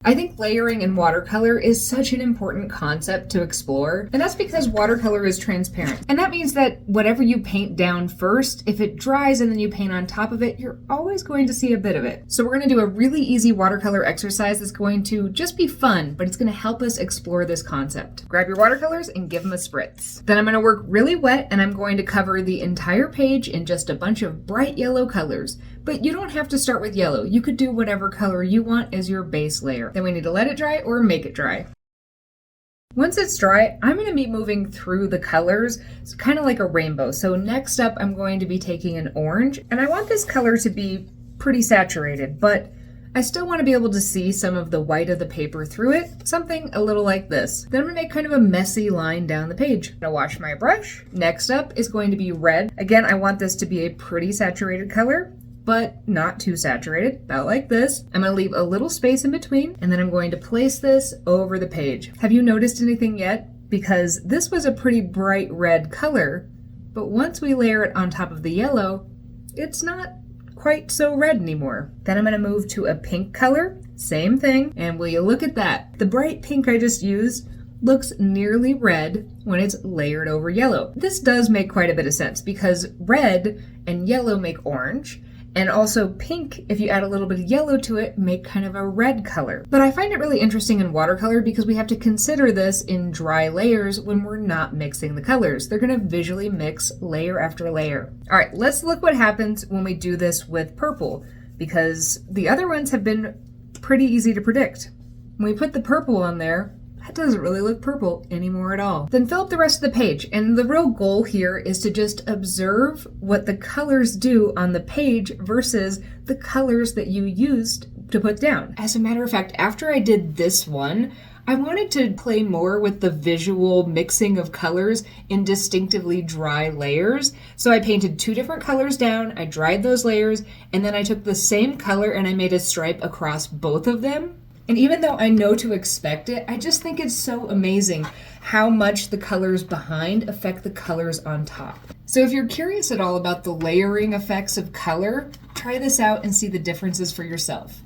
I think layering in watercolor is such an important concept to explore, and that's because watercolor is transparent. And that means that whatever you paint down first, if it dries and then you paint on top of it, you're always going to see a bit of it. So we're going to do a really easy watercolor exercise that's going to just be fun, but it's going to help us explore this concept. Grab your watercolors and give them a spritz. Then I'm going to work really wet, and I'm going to cover the entire page in just a bunch of bright yellow colors. But you don't have to start with yellow. You could do whatever color you want as your base layer. Then we need to let it dry or make it dry. Once it's dry, I'm going to be moving through the colors. It's kind of like a rainbow. So next up, I'm going to be taking an orange, and I want this color to be pretty saturated, but I still want to be able to see some of the white of the paper through it, something a little like this. Then I'm going to make kind of a messy line down the page. I'm going to wash my brush. Next up is going to be red. Again, I want this to be a pretty saturated color, but not too saturated, about like this. I'm going to leave a little space in between, and then I'm going to place this over the page. Have you noticed anything yet? Because this was a pretty bright red color, but once we layer it on top of the yellow, it's not quite so red anymore. Then I'm going to move to a pink color, same thing, and will you look at that? The bright pink I just used looks nearly red when it's layered over yellow. This does make quite a bit of sense because red and yellow make orange, and also pink, if you add a little bit of yellow to it, make kind of a red color. But I find it really interesting in watercolor because we have to consider this in dry layers when we're not mixing the colors. They're going to visually mix layer after layer. All right, let's look what happens when we do this with purple, because the other ones have been pretty easy to predict. When we put the purple on there, that doesn't really look purple anymore at all. Then fill up the rest of the page, and the real goal here is to just observe what the colors do on the page versus the colors that you used to put down. As a matter of fact, after I did this one, I wanted to play more with the visual mixing of colors in distinctively dry layers. So I painted 2 different colors down, I dried those layers, and then I took the same color and I made a stripe across both of them. And even though I know to expect it, I just think it's so amazing how much the colors behind affect the colors on top. So if you're curious at all about the layering effects of color, try this out and see the differences for yourself.